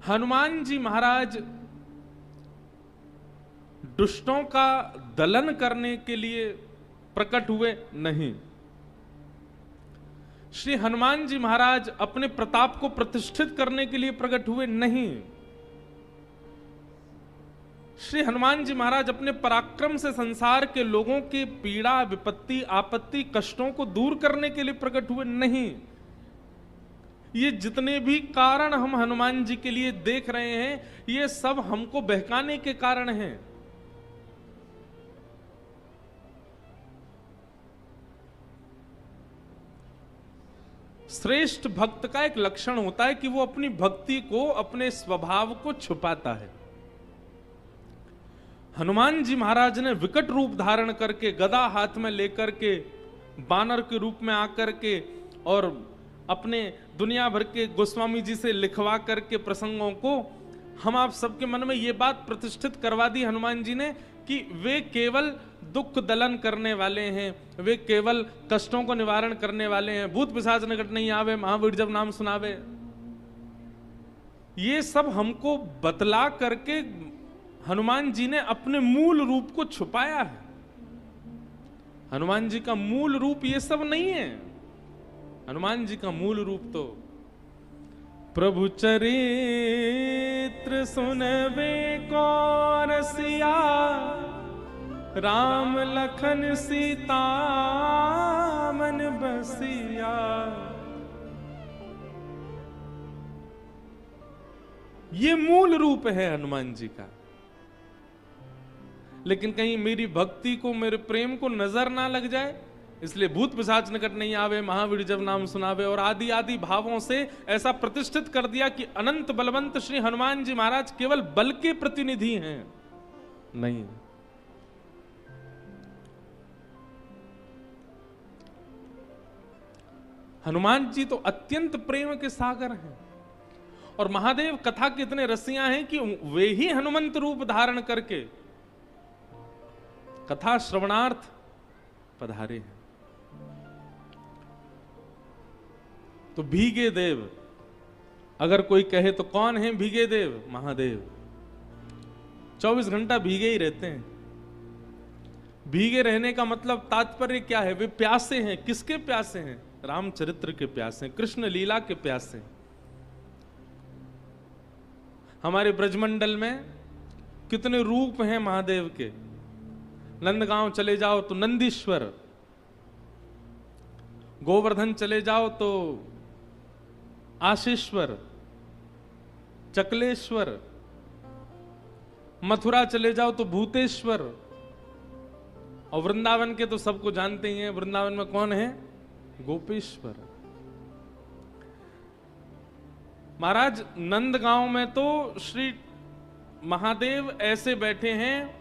हनुमान जी महाराज दुष्टों का दलन करने के लिए प्रकट हुए नहीं। श्री हनुमान जी महाराज अपने प्रताप को प्रतिष्ठित करने के लिए प्रकट हुए नहीं। श्री हनुमान जी महाराज अपने पराक्रम से संसार के लोगों की पीड़ा, विपत्ति, आपत्ति, कष्टों को दूर करने के लिए प्रकट हुए नहीं। ये जितने भी कारण हम हनुमान जी के लिए देख रहे हैं, ये सब हमको बहकाने के कारण हैं। श्रेष्ठ भक्त का एक लक्षण होता है कि वो अपनी भक्ति को, अपने स्वभाव को छुपाता है। हनुमान जी महाराज ने विकट रूप धारण करके, गदा हाथ में लेकर के, बानर के रूप में आकर के और अपने दुनिया भर के गोस्वामी जी से लिखवा करके प्रसंगों को हम आप सबके मन में ये बात प्रतिष्ठित करवा दी हनुमान जी ने कि वे केवल दुख दलन करने वाले हैं, वे केवल कष्टों को निवारण करने वाले हैं। भूत पिशाच निकट नहीं आवे, महावीर जब नाम सुनावे। ये सब हमको बतला करके हनुमान जी ने अपने मूल रूप को छुपाया है। हनुमान जी का मूल रूप ये सब नहीं है। हनुमान जी का मूल रूप तो प्रभु चरित्र सुनवे को रसिया, राम लखन सीता मन बसिया। ये मूल रूप है हनुमान जी का। लेकिन कहीं मेरी भक्ति को, मेरे प्रेम को नजर ना लग जाए, इसलिए भूत पिशाच निकट नहीं आवे, महावीर जब नाम सुनावे और आदि आदि भावों से ऐसा प्रतिष्ठित कर दिया कि अनंत बलवंत श्री हनुमान जी महाराज केवल बल के प्रतिनिधि हैं। नहीं, हनुमान जी तो अत्यंत प्रेम के सागर हैं। और महादेव कथा के इतने रसिया हैं कि वे ही हनुमंत रूप धारण करके कथा श्रवणार्थ पधारे हैं। तो भीगे देव अगर कोई कहे तो कौन है भीगे देव? महादेव 24 घंटा भीगे ही रहते हैं। भीगे रहने का मतलब तात्पर्य क्या है? वे प्यासे हैं। किसके प्यासे हैं? रामचरित्र के प्यासे हैं, कृष्ण लीला के प्यासे हैं। हमारे ब्रजमंडल में कितने रूप हैं महादेव के। नंदगांव चले जाओ तो नंदीश्वर, गोवर्धन चले जाओ तो आशीश्वर, चकलेश्वर, मथुरा चले जाओ तो भूतेश्वर, और वृंदावन के तो सबको जानते ही हैं। वृंदावन में कौन है? गोपेश्वर। महाराज नंदगांव में तो श्री महादेव ऐसे बैठे हैं।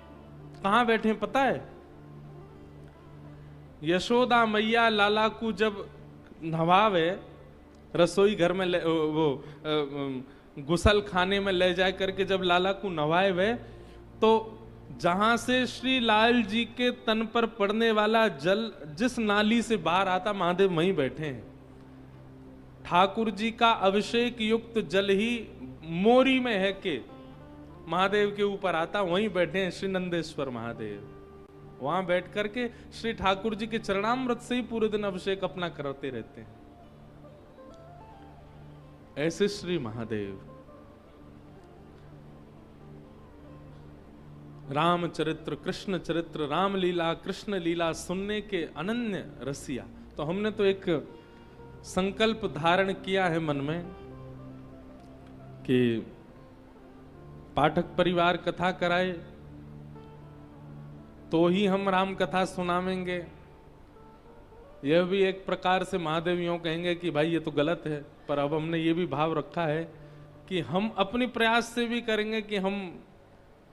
कहां बैठे हैं पता है? यशोदा मैया लाला को जब नवावे, रसोई घर में गुसल खाने में ले जा करके जब लाला को नवाए वे, तो जहां से श्री लाल जी के तन पर पड़ने वाला जल जिस नाली से बाहर आता, महादेव वहीं बैठे हैं। ठाकुर जी का अभिषेक युक्त जल ही मोरी में है के महादेव के ऊपर आता, वहीं बैठे हैं श्री नंदेश्वर महादेव। वहां बैठ करके श्री ठाकुर जी के चरणामृत से ही पूरे दिन अभिषेक अपना करते रहते हैं। ऐसे श्री महादेव रामचरित्र, कृष्ण चरित्र, रामलीला, कृष्ण लीला सुनने के अनन्य रसिया। तो हमने तो एक संकल्प धारण किया है मन में कि पाठक परिवार कथा कराए तो ही हम राम कथा सुनावेंगे। यह भी एक प्रकार से महादेव यूं कहेंगे कि भाई ये तो गलत है, पर अब हमने ये भी भाव रखा है कि हम अपने प्रयास से भी करेंगे कि हम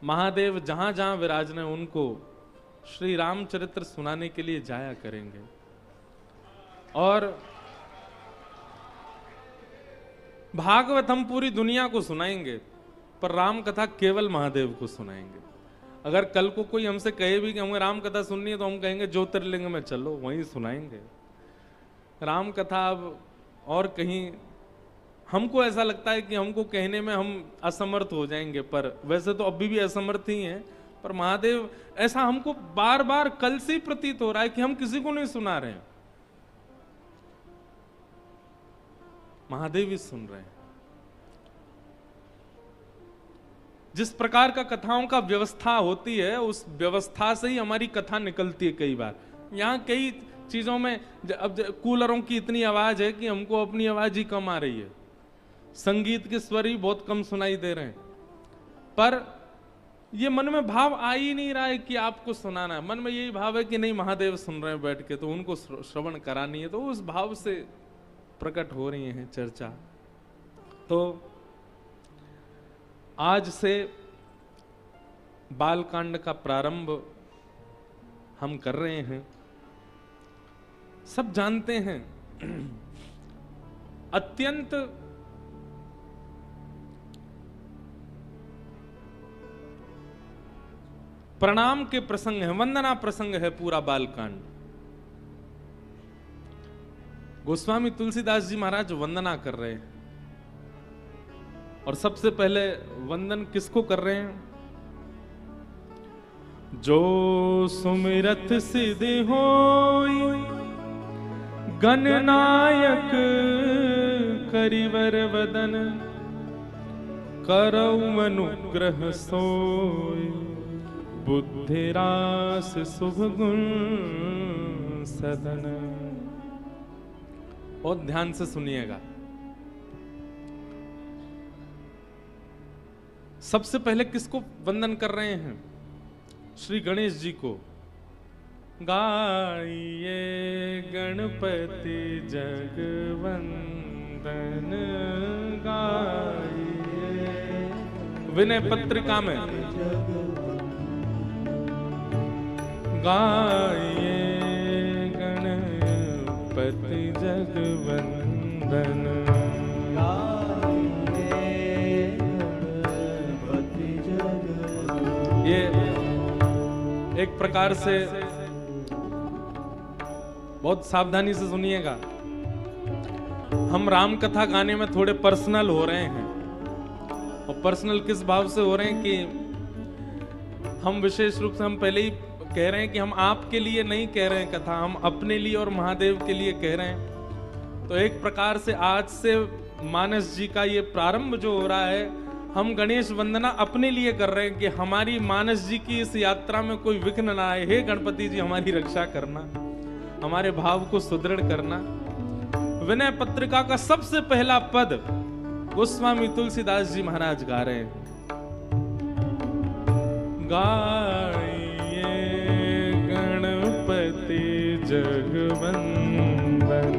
महादेव जहां जहां विराजने उनको श्री रामचरित्र सुनाने के लिए जाया करेंगे। और भागवत हम पूरी दुनिया को सुनाएंगे, पर राम कथा केवल महादेव को सुनाएंगे। अगर कल को कोई हमसे कहे भी कि हमें राम कथा सुननी है, तो हम कहेंगे ज्योतिर्लिंग में चलो, वहीं सुनाएंगे। राम कथा अब और कहीं हमको ऐसा लगता है कि हमको कहने में हम असमर्थ हो जाएंगे, पर वैसे तो अभी भी असमर्थ ही हैं। पर महादेव, ऐसा हमको बार बार कल से ही प्रतीत हो रहा है कि हम किसी को नहीं सुना रहे हैं, महादेव ही सुन रहे हैं। जिस प्रकार का कथाओं का व्यवस्था होती है, उस व्यवस्था से ही हमारी कथा निकलती है। कई बार यहाँ कई चीजों में अब कूलरों की इतनी आवाज है कि हमको अपनी आवाज ही कम आ रही है, संगीत के स्वर ही बहुत कम सुनाई दे रहे हैं, पर ये मन में भाव आ ही नहीं रहा है कि आपको सुनाना है। मन में यही भाव है कि नहीं, महादेव सुन रहे हैं बैठ के, तो उनको श्रवण करानी है, तो उस भाव से प्रकट हो रही है चर्चा। तो आज से बालकांड का प्रारंभ हम कर रहे हैं। सब जानते हैं अत्यंत प्रणाम के प्रसंग है, वंदना प्रसंग है पूरा बालकांड। गोस्वामी तुलसीदास जी महाराज वंदना कर रहे हैं, और सबसे पहले वंदन किसको कर रहे हैं? जो सुमिरत सिद्धि होई गणनायक करिवर वदन, करऊ अनुग्रह सोई बुद्धि रास शुभ गुण सदन। बहुत ध्यान से सुनिएगा। सबसे पहले किसको वंदन कर रहे हैं? श्री गणेश जी को। गाइए गणपति जगवंदन, गाइए विनय पत्रिका में, गाइए गणपति जगवंदन, ये एक प्रकार से बहुत सावधानी से सुनिएगा। हम राम कथा गाने में थोड़े पर्सनल हो रहे हैं, और पर्सनल किस भाव से हो रहे हैं कि हम विशेष रूप से हम पहले ही कह रहे हैं कि हम आपके लिए नहीं कह रहे हैं कथा, हम अपने लिए और महादेव के लिए कह रहे हैं। तो एक प्रकार से आज से मानस जी का ये प्रारंभ जो हो रहा है, हम गणेश वंदना अपने लिए कर रहे हैं कि हमारी मानस जी की इस यात्रा में कोई विघ्न ना आए। हे गणपति जी, हमारी रक्षा करना, हमारे भाव को सुदृढ़ करना। विनय पत्रिका का सबसे पहला पद गोस्वामी तुलसीदास जी महाराज गा रहे हैं। गाइए गणपति जगवंदन,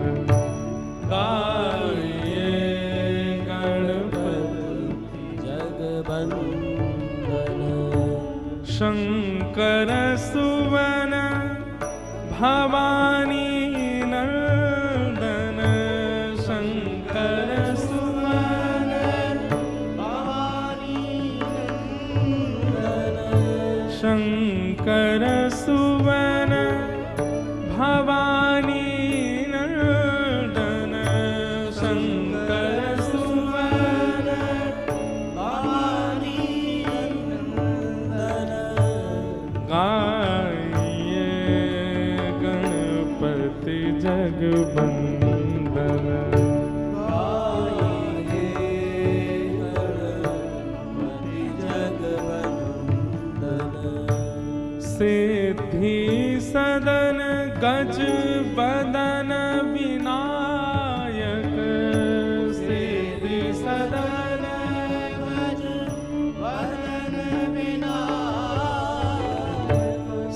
गाइए गणपति जगवंदन, शंकर सुवन भवानी नंदन, शंकर सुवन भवानी नंदन, शंकर सुवन भवानी नंदन, शंकर सुवन भवानी नंदन, गाइए गणपति जगवंदन, गाइए गणपति जगवंदन, सिद्धि सदन गज बदन विनायक, सिद्धि सदन गज बदन विनायक,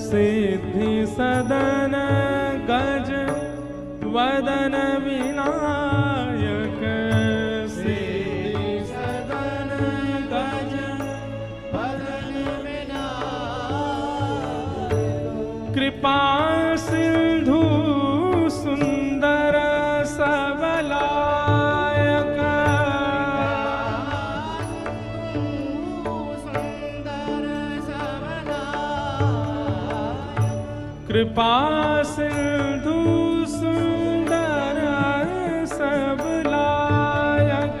सिद्धि सदन गज वदन विनायक, सिद्धि सदन गज वदन विनायक, कृपा सिंधु सुंदर सबलायक, सुंदर सबलायक, कृपा सिंधु सुंदर सबलायक,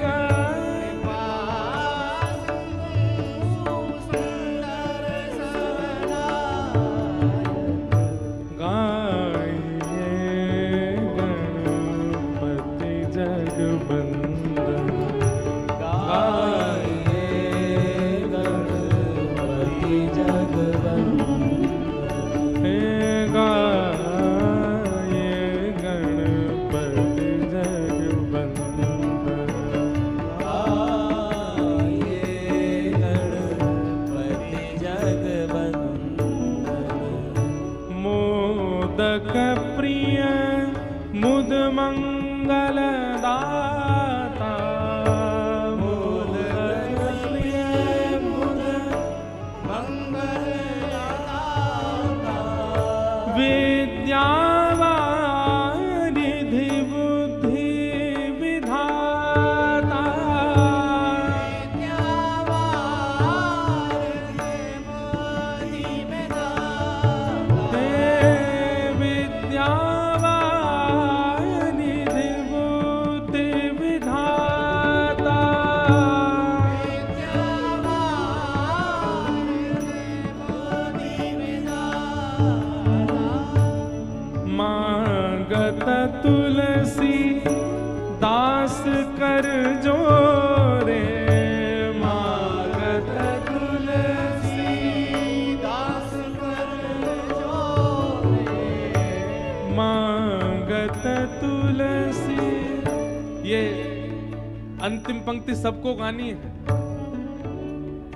अंतिम पंक्ति सबको गानी है।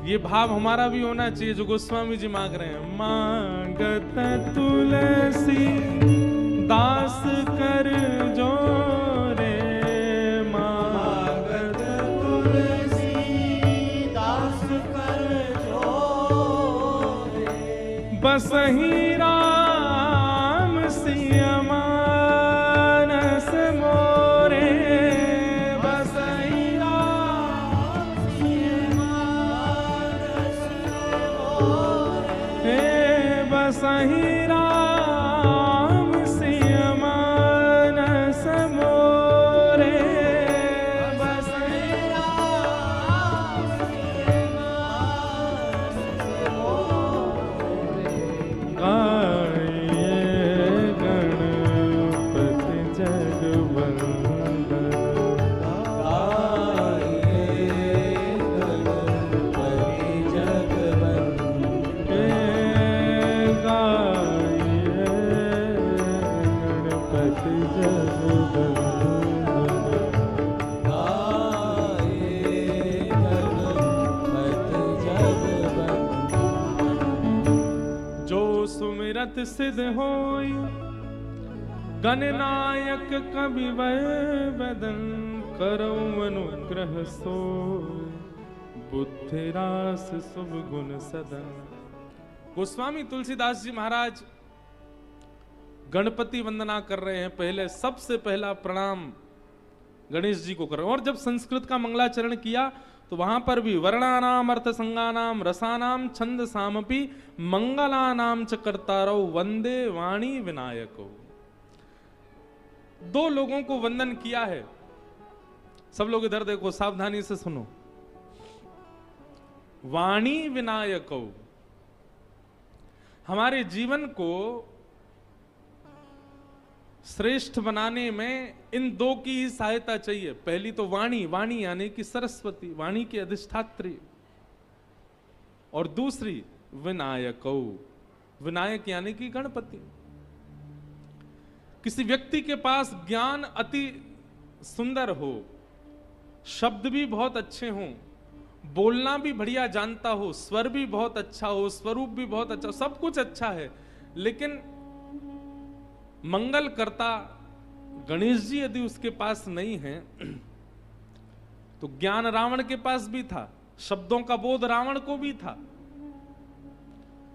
ये भाव हमारा भी होना चाहिए जो गोस्वामी जी मांग रहे हैं। मांगत तुलसी दास कर जोरे, मांगत तुलसी दास कर जोरे, बसहि राम सिय मानस मोरे, बसहि राम सिय मानस मोरे, बसहि राम सिय मानस मोरे, बसहि राम सिय मानस मोरे, गाये गणपति जगवंदन, गाये गणपति जगवंदन, गाये गणपति जगवंदन। गाये गणपति जगवंदन। जो सुमिरत सिद्ध होई, गणनायक कवि बदन, करो अनुग्रह सोई, बुद्धि रास शुभ गुण सदन। गोस्वामी तुलसीदास जी महाराज गणपति वंदना कर रहे हैं। पहले सबसे पहला प्रणाम गणेश जी को कर रहे हैं। और जब संस्कृत का मंगलाचरण किया तो वहां पर भी वर्णानाम अर्थ संगानाम रसानाम छंद सामपि मंगलानाम च कर्तारौ वंदे वाणी विनायको। दो लोगों को वंदन किया है। सब लोग इधर देखो, सावधानी से सुनो। वाणी विनायको, हमारे जीवन को श्रेष्ठ बनाने में इन दो की ही सहायता चाहिए। पहली तो वाणी, वाणी यानी कि सरस्वती, वाणी की अधिष्ठात्री, और दूसरी विनायको, विनायक यानी कि गणपति। किसी व्यक्ति के पास ज्ञान अति सुंदर हो, शब्द भी बहुत अच्छे हों, बोलना भी बढ़िया जानता हो, स्वर भी बहुत अच्छा हो, स्वरूप भी बहुत अच्छा हो, सब कुछ अच्छा है, लेकिन मंगल करता गणेश जी यदि उसके पास नहीं है तो ज्ञान रावण के पास भी था, शब्दों का बोध रावण को भी था,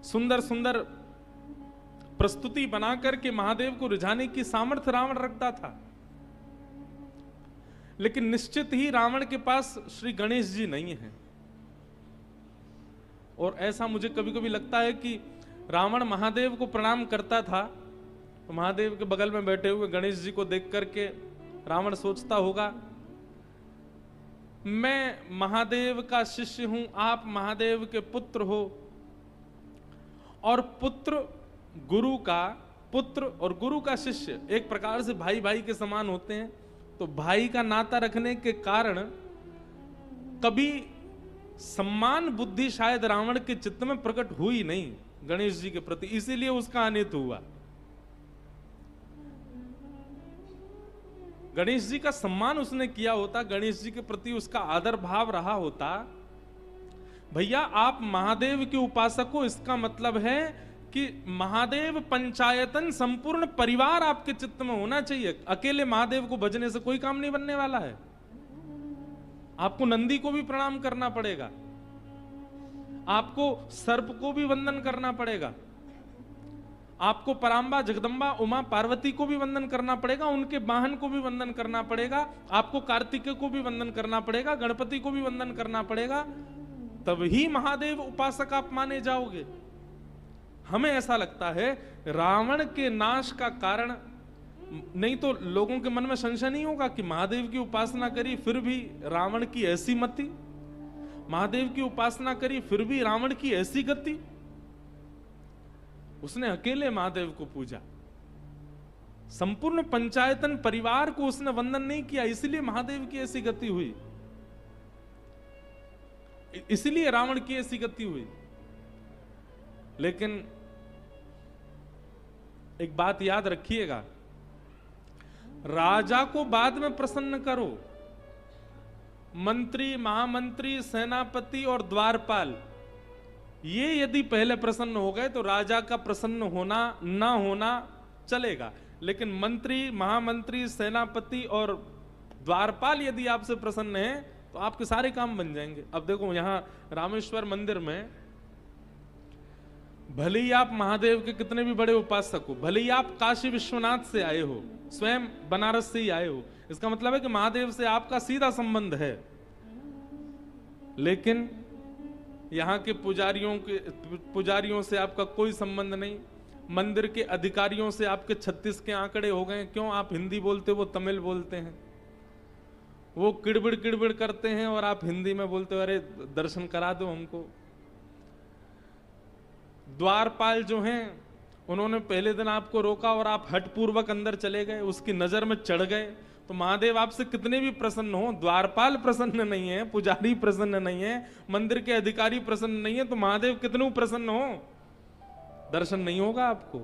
सुंदर सुंदर प्रस्तुति बना करके महादेव को रिझाने की सामर्थ्य रावण रखता था, लेकिन निश्चित ही रावण के पास श्री गणेश जी नहीं है। और ऐसा मुझे कभी कभी लगता है कि रावण महादेव को प्रणाम करता था तो महादेव के बगल में बैठे हुए गणेश जी को देख करके रावण सोचता होगा, मैं महादेव का शिष्य हूं, आप महादेव के पुत्र हो, और पुत्र गुरु का, पुत्र और गुरु का शिष्य एक प्रकार से भाई भाई के समान होते हैं, तो भाई का नाता रखने के कारण कभी सम्मान बुद्धि शायद रावण के चित्त में प्रकट हुई नहीं गणेश जी के प्रति, इसीलिए उसका अनित हुआ। गणेश जी का सम्मान उसने किया होता, गणेश जी के प्रति उसका आदर भाव रहा होता, भैया आप महादेव के उपासक हो, इसका मतलब है कि महादेव पंचायतन संपूर्ण परिवार आपके चित्त में होना चाहिए। अकेले महादेव को भजने से कोई काम नहीं बनने वाला है। आपको नंदी को भी प्रणाम करना पड़ेगा, आपको सर्प को भी वंदन करना पड़ेगा, आपको परांबा जगदंबा उमा पार्वती को भी वंदन करना पड़ेगा, उनके वाहन को भी वंदन करना पड़ेगा, आपको कार्तिकेय को भी वंदन करना पड़ेगा, गणपति को भी वंदन करना पड़ेगा, तब ही महादेव उपासक आप माने जाओगे। हमें ऐसा लगता है रावण के नाश का कारण, नहीं तो लोगों के मन में संशय नहीं होगा कि महादेव की उपासना करी फिर भी रावण की ऐसी मति, महादेव की उपासना करी फिर भी रावण की ऐसी गति। उसने अकेले महादेव को पूजा, संपूर्ण पंचायतन परिवार को उसने वंदन नहीं किया, इसलिए महादेव की ऐसी गति हुई, इसलिए रावण की ऐसी गति हुई। लेकिन एक बात याद रखिएगा, राजा को बाद में प्रसन्न करो, मंत्री, महामंत्री, सेनापति और द्वारपाल, ये यदि पहले प्रसन्न हो गए तो राजा का प्रसन्न होना ना होना चलेगा, लेकिन मंत्री, महामंत्री, सेनापति और द्वारपाल यदि आपसे प्रसन्न हैं तो आपके सारे काम बन जाएंगे। अब देखो यहां रामेश्वर मंदिर में भले ही आप महादेव के कितने भी बड़े उपासक हो, भले ही आप काशी विश्वनाथ से आए हो, स्वयं बनारस से ही आए हो, इसका मतलब है कि महादेव से आपका सीधा संबंध है, लेकिन यहाँ के पुजारियों से आपका कोई संबंध नहीं, मंदिर के अधिकारियों से आपके 36 के आंकड़े हो गए। क्यों? आप हिंदी बोलते हो, वो तमिल बोलते हैं, वो किड़बिड़ किड़बिड़ करते हैं और आप हिंदी में बोलते हो अरे दर्शन करा दो हमको। द्वारपाल जो हैं उन्होंने पहले दिन आपको रोका और आप हठपूर्वक अंदर चले गए, उसकी नजर में चढ़ गए, तो महादेव आपसे कितने भी प्रसन्न हो, द्वारपाल प्रसन्न नहीं है, पुजारी प्रसन्न नहीं है, मंदिर के अधिकारी प्रसन्न नहीं है, तो महादेव कितने प्रसन्न हो, दर्शन नहीं होगा आपको।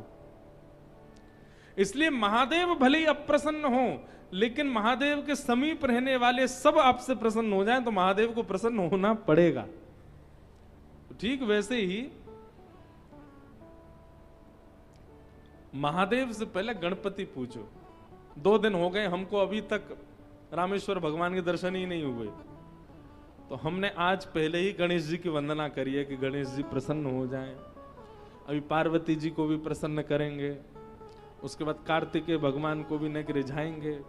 इसलिए महादेव भले ही अप्रसन्न हो, लेकिन महादेव के समीप रहने वाले सब आपसे प्रसन्न हो जाएं तो महादेव को प्रसन्न होना पड़ेगा। ठीक वैसे ही महादेव से पहले गणपति पूजो। 2 दिन हो गए हमको अभी तक रामेश्वर भगवान के दर्शन ही नहीं हुए, तो हमने आज पहले ही गणेश जी की वंदना करी है कि गणेश जी प्रसन्न हो जाएं। अभी पार्वती जी को भी प्रसन्न करेंगे, उसके बाद कार्तिकेय भगवान को भी नेक रिझाएंगे,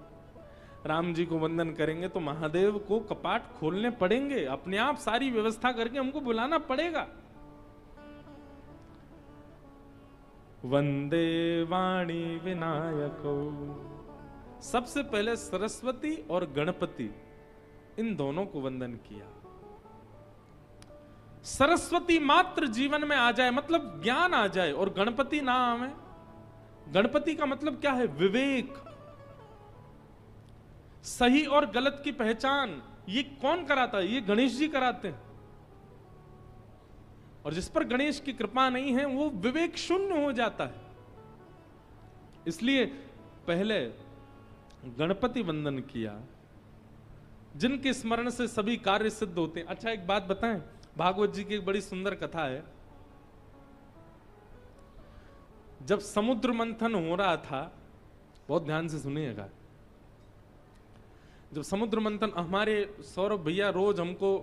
राम जी को वंदन करेंगे, तो महादेव को कपाट खोलने पड़ेंगे, अपने आप सारी व्यवस्था करके हमको बुलाना पड़ेगा। वंदे वाणी विनायको, सबसे पहले सरस्वती और गणपति इन दोनों को वंदन किया। सरस्वती मात्र जीवन में आ जाए मतलब ज्ञान आ जाए, और गणपति ना आवे। गणपति का मतलब क्या है? विवेक, सही और गलत की पहचान। ये कौन कराता है? ये गणेश जी कराते हैं। और जिस पर गणेश की कृपा नहीं है वो विवेक शून्य हो जाता है। इसलिए पहले गणपति वंदन किया, जिनके स्मरण से सभी कार्य सिद्ध होते हैं। अच्छा एक बात बताएं, भागवत जी की एक बड़ी सुंदर कथा है। जब समुद्र मंथन हो रहा था, बहुत ध्यान से सुनिएगा, जब समुद्र मंथन, हमारे सौरभ भैया रोज हमको